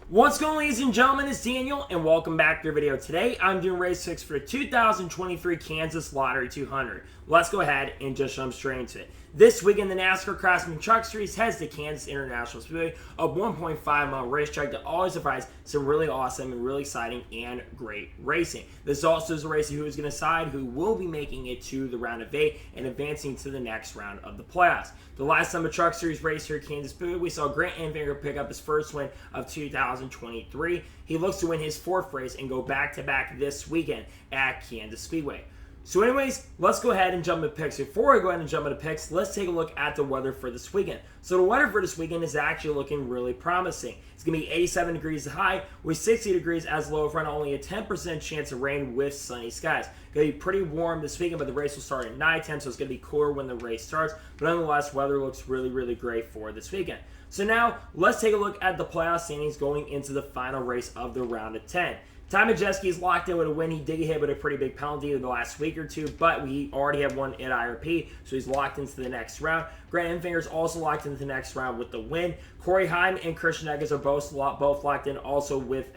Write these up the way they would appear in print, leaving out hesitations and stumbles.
What's going on, ladies and gentlemen? It's Daniel, and welcome back to your video. Today, I'm doing race 6 for the 2023 Kansas Lottery 200. Let's go ahead and just jump straight into it. This week in the NASCAR Craftsman Truck Series heads to Kansas International Speedway, a 1.5-mile racetrack that always provides some really awesome and really exciting and great racing. This also is a race who is going to decide who will be making it to the round of 8 and advancing to the next round of the playoffs. The last time a Truck Series race here at Kansas Speedway, we saw Grant Enfinger pick up his first win of 2023. He looks to win his 4th race and go back-to-back this weekend at Kansas Speedway. So anyways, let's go ahead and jump into picks. Before I go ahead and jump into picks, let's take a look at the weather for this weekend. So the weather for this weekend is actually looking really promising. It's going to be 87 degrees high with 60 degrees as low front, only a 10% chance of rain with sunny skies. It's going to be pretty warm this weekend, but the race will start at nighttime, so it's going to be cooler when the race starts. But nonetheless, weather looks really great for this weekend. So now, let's take a look at the playoff standings going into the final race of the round of 10. Ty Majeski is locked in with a win. He did get hit with a pretty big penalty in the last week or two, but we already have one at IRP, so he's locked into the next round. Grant Enfinger is also locked into the next round with the win. Corey Heim and Christian Eggers are both locked in also with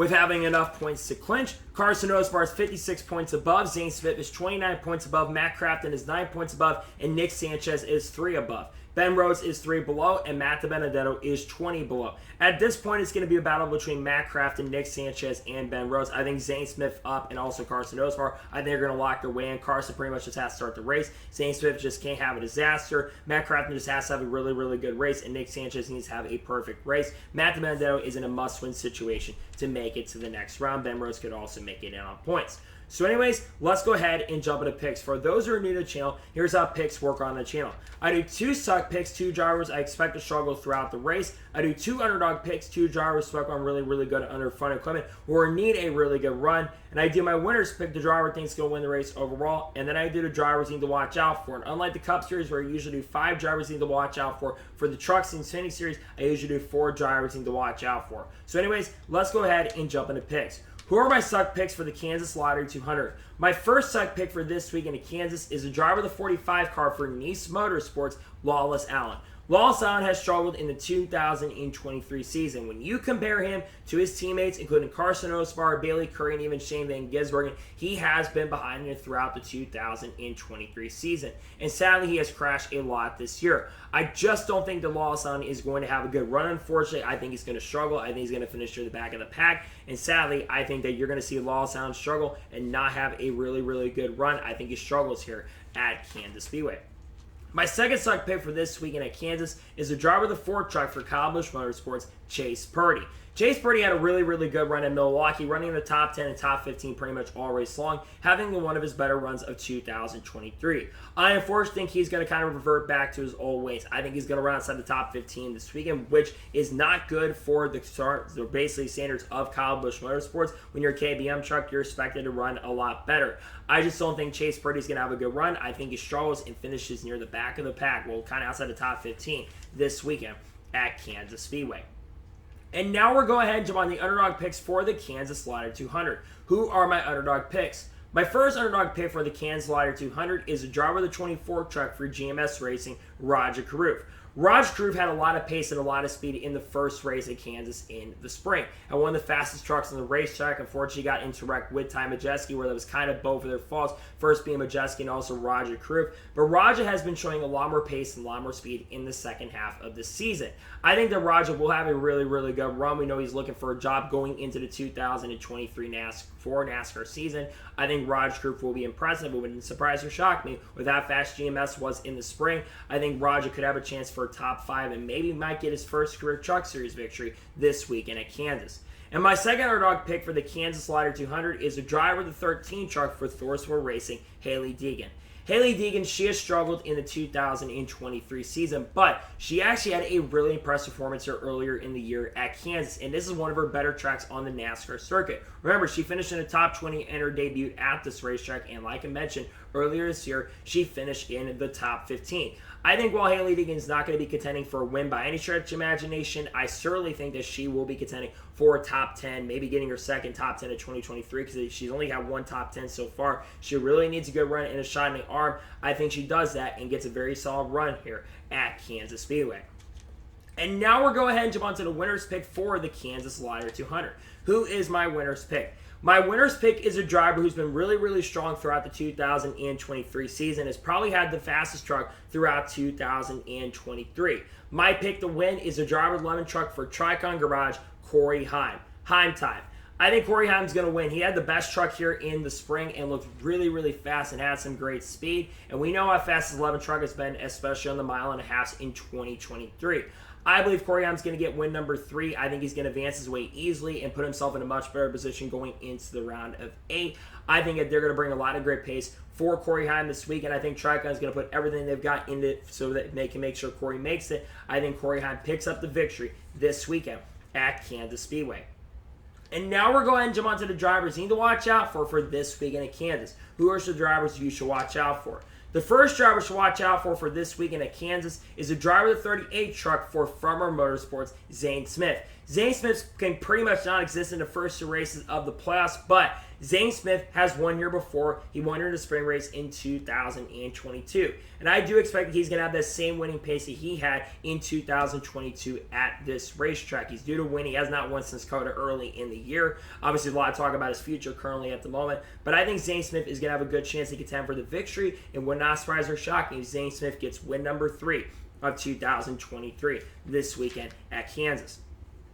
having enough points to clinch. Carson Rose is 56 points above. Zane Smith is 29 points above. Matt Crafton is 9 points above. And Nick Sanchez is 3 above. Ben Rhodes is 3 below, and Matt DiBenedetto is 20 below. At this point, it's going to be a battle between Matt Crafton, Nick Sanchez, and Ben Rhodes. I think Zane Smith up and also Carson Rose I think they're going to lock their way in. Carson pretty much just has to start the race. Zane Smith just can't have a disaster. Matt Crafton just has to have a really good race, and Nick Sanchez needs to have a perfect race. Matt DiBenedetto is in a must-win situation to make it to the next round. Ben Rhodes could also make it in on points. So anyways, let's go ahead and jump into picks. For those who are new to the channel, here's how picks work on the channel. I do 2 suck picks, 2 drivers I expect to struggle throughout the race. I do 2 underdog picks, 2 drivers stuck on really good under front equipment or need a really good run. And I do my winners pick, the driver thinks going to win the race overall. And then I do the drivers need to watch out for. And unlike the Cup Series where I usually do 5 drivers need to watch out for the Trucks and Xfinity Series, I usually do 4 drivers need to watch out for. So anyways, let's go ahead and jump into picks. Who are my suck picks for the Kansas Lottery 200? My first suck pick for this weekend in Kansas is the driver of the 45 car for Nice Motorsports, Lawless Allen. Lawless Allen has struggled in the 2023 season. When you compare him to his teammates, including Carson Rose, Bailey Curry, and even Shane Van Gisbergen, he has been behind him throughout the 2023 season. And sadly, he has crashed a lot this year. I just don't think that Lawless Allen is going to have a good run, unfortunately. I think he's going to struggle. I think he's going to finish near the back of the pack. And sadly, I think that you're going to see Lawless Allen struggle and not have a really good run. I think he struggles here at Kansas Speedway. My second suck pick for this weekend at Kansas is the driver of the Ford truck for Kyle Busch Motorsports, Chase Purdy. Chase Purdy had a really good run in Milwaukee, running in the top 10 and top 15 pretty much all race long, having one of his better runs of 2023. I unfortunately think he's going to kind of revert back to his old ways. I think he's going to run outside the top 15 this weekend, which is not good for the basically standards of Kyle Busch Motorsports. When you're a KBM truck, you're expected to run a lot better. I just don't think Chase Purdy's going to have a good run. I think he struggles and finishes near the back of the pack, well, kind of outside the top 15 this weekend at Kansas Speedway. And now we're going ahead and jump on the underdog picks for the Kansas Lottery 200. Who are my underdog picks? My first underdog pick for the Kansas Lottery 200 is the driver of the 24 truck for GMS Racing, Roger Carruth. Roger Carruth had a lot of pace and a lot of speed in the first race at Kansas in the spring. And one of the fastest trucks on the racetrack, unfortunately, got into wreck with Ty Majeski, where that was kind of both of their faults, first being Majeski and also Roger Carruth. But Roger has been showing a lot more pace and a lot more speed in the second half of the season. I think that Roger will have a really good run. We know he's looking for a job going into the 2023 NASCAR season. I think Roger Carruth will be impressive. It wouldn't surprise or shock me with how fast GMS was in the spring. I think Roger could have a chance for a top 5 and maybe might get his first career Truck Series victory this weekend at Kansas. And my second underdog pick for the Kansas Lottery 200 is the driver of the 13 truck for Thorsville Racing, Hailie Deegan. Hailie Deegan, she has struggled in the 2023 season, but she actually had a really impressive performance here earlier in the year at Kansas, and this is one of her better tracks on the NASCAR circuit. Remember, she finished in the top 20 in her debut at this racetrack, and like I mentioned earlier this year, she finished in the top 15. I think while Hailie Deegan is not going to be contending for a win by any stretch of imagination, I certainly think that she will be contending for a top 10, maybe getting her second top 10 of 2023 because she's only had one top 10 so far. She really needs a good run and a shot in the arm. I think she does that and gets a very solid run here at Kansas Speedway. And now we're going ahead and jump onto the winner's pick for the Kansas Lottery 200. Who is my winner's pick? My winner's pick is a driver who's been really, really strong throughout the 2023 season. Has probably had the fastest truck throughout 2023. My pick to win is a driver with lemon truck for Tricon Garage, Corey Heim. Heim time. I think Corey Heim's going to win. He had the best truck here in the spring and looked really, really fast and had some great speed. And we know how fast his 11 truck has been, especially on the mile and a half in 2023. I believe Corey Heim's going to get win number 3. I think he's going to advance his way easily and put himself in a much better position going into the round of 8. I think that they're going to bring a lot of great pace for Corey Heim this week, and I think Tricon is going to put everything they've got into it so that they can make sure Corey makes it. I think Corey Heim picks up the victory this weekend at Kansas Speedway. And now we're going to jump onto the drivers you need to watch out for this weekend at Kansas. Who are the drivers you should watch out for? The first driver to watch out for this weekend at Kansas is a driver of the 38 truck for Farmer Motorsports, Zane Smith. Zane Smith can pretty much not exist in the first 2 races of the playoffs, but Zane Smith has won here before. He won here in the spring race in 2022. And I do expect that he's going to have that same winning pace that he had in 2022 at this racetrack. He's due to win. He has not won since COTA early in the year. Obviously, a lot of talk about his future currently at the moment. But I think Zane Smith is going to have a good chance to contend for the victory. And would not surprise or shock me if Zane Smith gets win number 3 of 2023 this weekend at Kansas.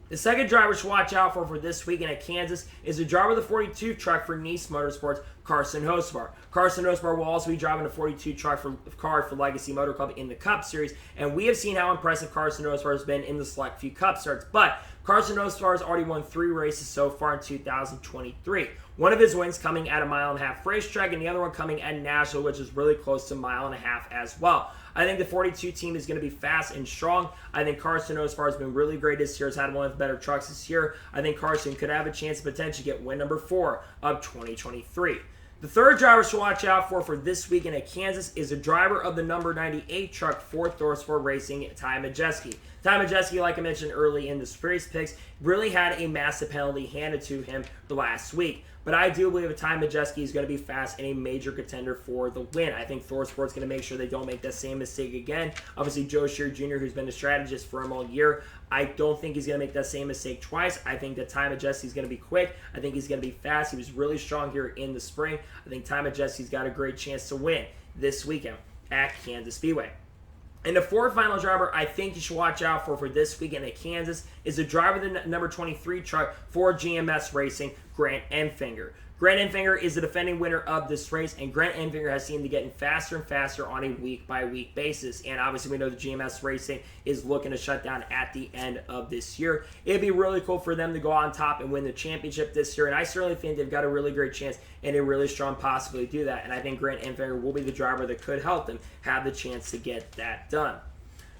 The second driver to watch out for this weekend at Kansas is the driver of the 42 truck for Nice Motorsports, Carson Rose. Carson Rose will also be driving the 42 truck for Legacy Motor Club in the Cup Series, and we have seen how impressive Carson Rose has been in the select few Cup starts. But Carson Rose has already won 3 races so far in 2023. One of his wins coming at a mile-and-a-half racetrack, and the other one coming at Nashville, which is really close to a mile-and-a-half as well. I think the 42 team is going to be fast and strong. I think Carson Rose has been really great this year. Has had one of the better trucks this year. I think Carson could have a chance to potentially get win number 4 of 2023. The third driver to watch out for this weekend at Kansas is a driver of the number 98 truck for Thorsport Racing, Ty Majeski. Ty Majeski, like I mentioned early in the race picks, really had a massive penalty handed to him the last week. But I do believe that Ty Majeski is going to be fast and a major contender for the win. I think Thorsport's going to make sure they don't make that same mistake again. Obviously, Joe Shear Jr., who's been a strategist for him all year, I don't think he's going to make that same mistake twice. I think that Ty Majeski is going to be quick. I think he's going to be fast. He was really strong here in the spring. I think Ty Majeski's got a great chance to win this weekend at Kansas Speedway. And the fourth final driver I think you should watch out for this weekend at Kansas is the driver of the number 23 truck for GMS Racing, Grant Enfinger. Grant Enfinger is the defending winner of this race, and Grant Enfinger has seemed to get faster and faster on a week-by-week basis. And obviously, we know the GMS Racing is looking to shut down at the end of this year. It'd be really cool for them to go on top and win the championship this year, and I certainly think they've got a really great chance and a really strong possibility to do that. And I think Grant Enfinger will be the driver that could help them have the chance to get that done.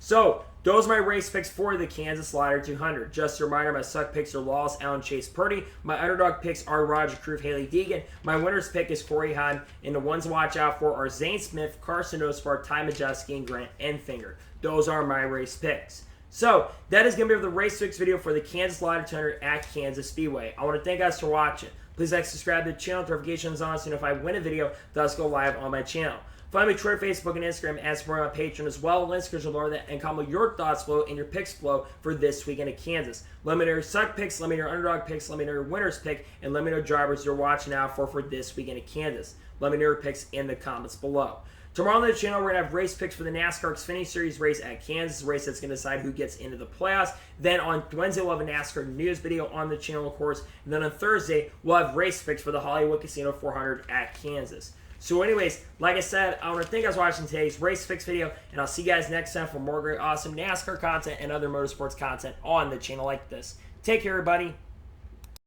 So, those are my race picks for the Kansas Lottery 200. Just a reminder, my suck picks are Lawson, Allen, Chase, Purdy. My underdog picks are Roger Cruz, Haley Deegan. My winner's pick is Corey Heim. And the ones to watch out for are Zane Smith, Carson Rose, Ty Majeski, and Grant Enfinger. Those are my race picks. So, that is going to be the race picks video for the Kansas Lottery 200 at Kansas Speedway. I want to thank you guys for watching. Please like, subscribe to the channel, notifications on, so if I win a video, it does go live on my channel. Find me Twitter, Facebook, and Instagram as for my Patreon as well. Links are lower that, and comment your thoughts below and your picks below for this weekend at Kansas. Let me know your suck picks, let me know your underdog picks, let me know your winner's pick, and let me know drivers you're watching out for this weekend at Kansas. Let me know your picks in the comments below. Tomorrow on the channel, we're going to have race picks for the NASCAR Xfinity Series race at Kansas, a race that's going to decide who gets into the playoffs. Then on Wednesday, we'll have a NASCAR news video on the channel, of course. And then on Thursday, we'll have race picks for the Hollywood Casino 400 at Kansas. So anyways, like I said, I want to thank you guys for watching today's race fix video, and I'll see you guys next time for more great, awesome NASCAR content and other motorsports content on the channel like this. Take care, everybody.